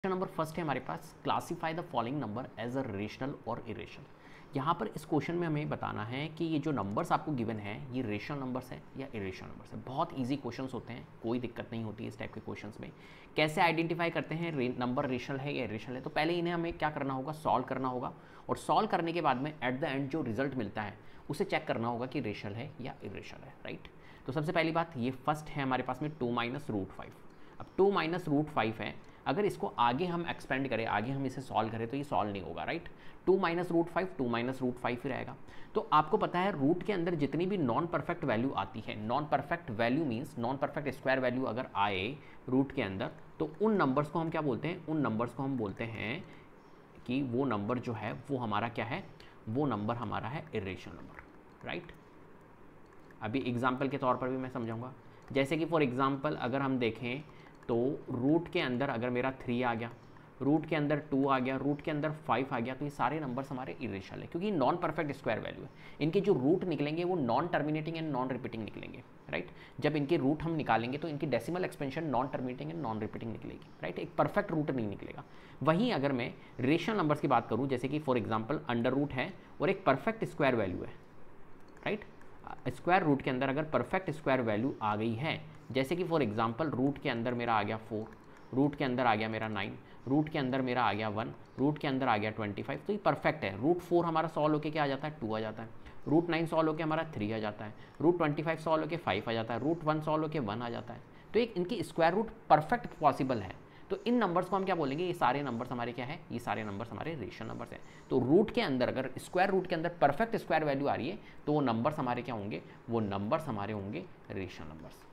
Question number first है हमारे पास, classify the following number as a rational और इरेशनल। यहाँ पर इस क्वेश्चन में हमें बताना है कि ये जो नंबर्स आपको गिवन है ये रेशनल नंबर्स है या इरेशनल नंबर्स है। बहुत इजी क्वेश्चंस होते हैं, कोई दिक्कत नहीं होती है इस टाइप के क्वेश्चंस में। कैसे आइडेंटिफाई करते हैं नंबर रेशनल है या इरेशनल है? तो पहले इन्हें हमें क्या करना होगा, सॉल्व करना होगा, और सॉल्व करने के बाद में एट द एंड जो रिजल्ट मिलता है उसे चेक करना होगा कि रेशनल है या इरेशनल है, राइट। तो सबसे पहली बात, ये फर्स्ट है हमारे पास में 2 माइनस रूट 5। अब 2 माइनस रूट 5 है, अगर इसको आगे हम एक्सपेंड करें, आगे हम इसे सॉल्व करें तो ये सॉल्व नहीं होगा, right. 2 minus root 5 2 minus root 5 ही रहेगा। तो आपको पता है रूट के अंदर जितनी भी नॉन परफेक्ट वैल्यू आती है, non perfect value means non perfect square value अगर आए रूट के अंदर, तो उन नंबर्स को हम क्या बोलते हैं, उन नंबर्स को हम बोलते हैं कि वो नंबर जो है वो हमारा क्या है, वो नंबर हमारा है इरेशनल नंबर, राइट। अभी एग्जाम्पल के तौर पर भी मैं समझाऊंगा। जैसे कि फॉर एग्जाम्पल अगर हम देखें तो रूट के अंदर अगर मेरा 3 आ गया, रूट के अंदर 2 आ गया, रूट के अंदर 5 आ गया, तो ये सारे नंबर्स हमारे इरेशनल है क्योंकि नॉन परफेक्ट स्क्वायर वैल्यू है। इनके जो रूट निकलेंगे वो non terminating and non repeating निकलेंगे, राइट। जब इनके रूट हम निकालेंगे तो इनकी decimal expansion non terminating and non repeating निकलेगी, राइट। एक परफेक्ट रूट नहीं निकलेगा। वहीं अगर मैं रेशनल नंबर्स की बात करूँ, जैसे कि फॉर एग्जाम्पल अंडर रूट है और एक परफेक्ट स्क्वायर वैल्यू है, राइट। स्क्वायर रूट के अंदर अगर परफेक्ट स्क्वायर वैल्यू आ गई है, जैसे कि फॉर एग्जांपल रूट के अंदर मेरा आ गया 4, रूट के अंदर आ गया मेरा 9, रूट के अंदर मेरा आ गया 1, रूट के अंदर आ गया 25, तो ये परफेक्ट है। रूट 4 हमारा सॉल्व होकर क्या आ जाता है, 2 आ जाता है। रूट 9 सॉल्व होकर हमारा 3 आ जाता है। रूट 25 सॉल्व होकर 5 आ जाता है। रूट 1 सॉल्व होकर 1 आ जाता है। तो एक इनकी स्क्वायर रूट परफेक्ट पॉसिबल है। तो इन नंबर्स को हम क्या बोलेंगे, ये सारे नंबर्स हमारे क्या है, ये सारे नंबर्स हमारे रेशनल नंबर्स हैं। तो रूट के अंदर अगर स्क्वायर रूट के अंदर परफेक्ट स्क्वायर वैल्यू आ रही है तो वो नंबर्स हमारे क्या होंगे, वो नंबर्स हमारे होंगे रेशनल नंबर्स।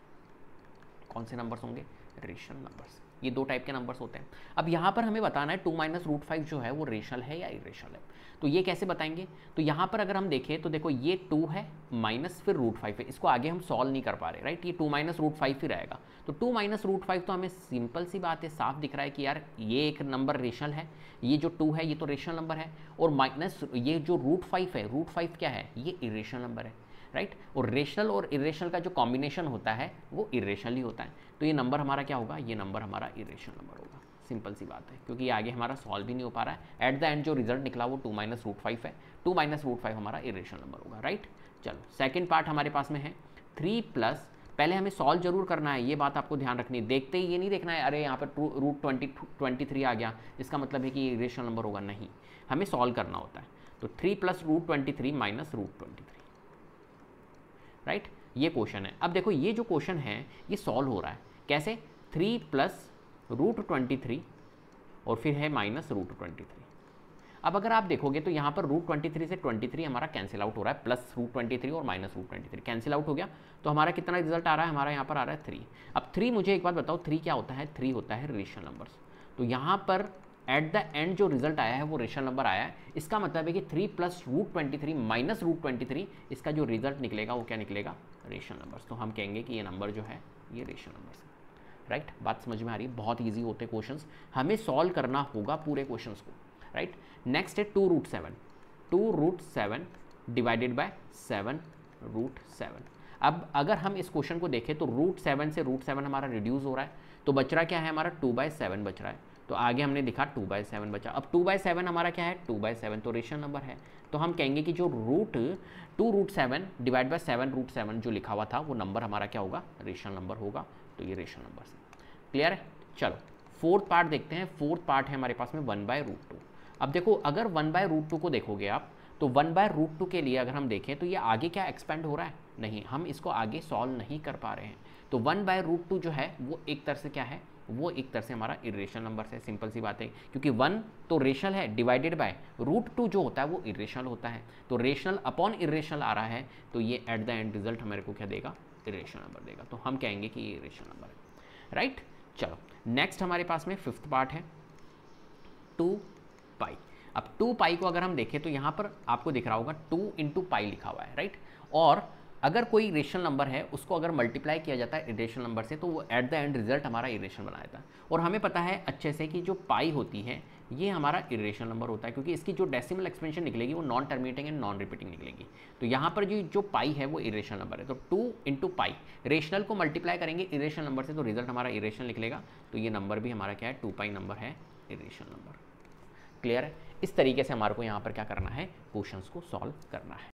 कौन से नंबर्स होंगे, रेशनल नंबर्स। ये दो टाइप के नंबर्स होते हैं। अब यहाँ पर हमें बताना है 2 माइनस रूट 5 जो है वो रेशनल है या इरेशनल है। तो ये कैसे बताएंगे, तो यहाँ पर अगर हम देखें तो देखो ये 2 है माइनस फिर रूट 5 है, इसको आगे हम सॉल्व नहीं कर पा रहे, राइट। ये 2 माइनस रूट 5 ही रहेगा। तो 2 माइनस रूट 5 तो हमें सिंपल सी बात है, साफ दिख रहा है कि यार ये एक नंबर रेशनल है, ये जो 2 है ये तो रेशनल नंबर है, और माइनस ये जो रूट 5 है, रूट 5 क्या है, ये इरेशनल नंबर है, राइट। और रेशनल और इरेशनल का जो कॉम्बिनेशन होता है वो इरेशनल ही होता है। तो ये नंबर हमारा क्या होगा, ये नंबर हमारा इरेशनल नंबर होगा। सिंपल सी बात है, क्योंकि आगे हमारा सॉल्व भी नहीं हो पा रहा है। एट द एंड जो रिजल्ट निकला वो 2 माइनस रूट 5 है। 2 माइनस रूट 5 हमारा इरेशनल नंबर होगा, राइट। चलो सेकेंड पार्ट हमारे पास में है 3 प्लस, पहले हमें सॉल्व जरूर करना है, ये बात आपको ध्यान रखनी है। देखते ही ये नहीं देखना है अरे यहाँ पर रूट 23 आ गया इसका मतलब है कि ये इरेशनल नंबर होगा, नहीं, हमें सॉल्व करना होता है। तो 3 plus root 23 minus root 23, right. ये क्वेश्चन है। अब देखो ये जो क्वेश्चन है ये सॉल्व हो रहा है कैसे, 3 प्लस रूट 23 और फिर है माइनस रूट 23। अब अगर आप देखोगे तो यहाँ पर रूट 23 से 23 हमारा कैंसिल आउट हो रहा है, प्लस रूट 23 और माइनस रूट 23 कैंसिल आउट हो गया, तो हमारा कितना रिजल्ट आ रहा है, हमारा यहाँ पर आ रहा है 3। अब 3 मुझे एक बात बताओ, 3 क्या होता है, 3 होता है रेशनल नंबर्स। तो यहाँ पर एट द एंड जो रिजल्ट आया है वो रेशनल नंबर आया है। इसका मतलब है कि 3 प्लस रूट 23 माइनस रूट 23, इसका जो रिजल्ट निकलेगा वो क्या निकलेगा, रेशनल नंबर्स। तो हम कहेंगे कि ये नंबर जो है ये रेशनल नंबर्स है, राइट। बात समझ में आ रही है, बहुत ईजी होते क्वेश्चंस, हमें सॉल्व करना होगा पूरे क्वेश्चंस को, राइट। नेक्स्ट है 2 रूट 7, 2 रूट 7 डिवाइडेड बाय 7 रूट 7। अब अगर हम इस क्वेश्चन को देखें तो रूट 7 से रूट 7 हमारा रिड्यूस हो रहा है, तो बच रहा क्या है हमारा, 2/7 बच रहा है। तो आगे हमने लिखा 2/7 बचा। अब 2/7 हमारा क्या है, 2/7 तो रेशनल नंबर है। तो हम कहेंगे कि जो 2 रूट 7 डिवाइड बाय 7 रूट 7 जो लिखा हुआ था वो नंबर हमारा क्या होगा, रेशनल नंबर होगा। तो ये रेशनल नंबर है, क्लियर है। चलो फोर्थ पार्ट देखते हैं। फोर्थ पार्ट है हमारे पास में 1/√2। अब देखो अगर 1/√2 को देखोगे आप तो 1/√2 के लिए अगर हम देखें तो ये आगे क्या एक्सपेंड हो रहा है, नहीं, हम इसको आगे सॉल्व नहीं कर पा रहे हैं। तो 1/√2 जो है वो एक तरह से क्या है, वो एक तरह से हमारा इरेशनल नंबर है। सिंपल सी बात है, क्योंकि 1 तो रेशनल है डिवाइडेड बाय √2 जो होता है वो इरेशनल होता है। तो रेशनल अपॉन इरेशनल आ रहा है, तो ये एट द एंड रिजल्ट हमारे को क्या देगा, इरेशनल नंबर देगा। तो हम कहेंगे कि ये इरेशनल नंबर है, राइट। चलो नेक्स्ट हमारे पास में फिफ्थ पार्ट है 2 पाई। अब 2 पाई को अगर हम देखें तो यहाँ पर आपको दिख रहा होगा 2 इंटू पाई लिखा हुआ है, राइट। और अगर कोई रेशनल नंबर है उसको अगर मल्टीप्लाई किया जाता है इरेशनल नंबर से तो वो एट द एंड रिजल्ट हमारा इरेशनल बना देता है। और हमें पता है अच्छे से कि जो पाई होती है ये हमारा इरेशनल नंबर होता है, क्योंकि इसकी जो डेसिमल एक्सपेंशन निकलेगी वो non terminating and non repeating निकलेगी। तो यहाँ पर जो पाई है वो इरेशनल नंबर है। तो 2 इंटू पाई, रेशनल को मल्टीप्लाई करेंगे इरेशनल नंबर से तो रिजल्ट हमारा इरेशनल निकलेगा। तो ये नंबर भी हमारा क्या है, 2 पाई नंबर है, इरेशनल नंबर। क्लियर है? इस तरीके से हमारे को यहाँ पर क्या करना है, क्वेश्चंस को सॉल्व करना है।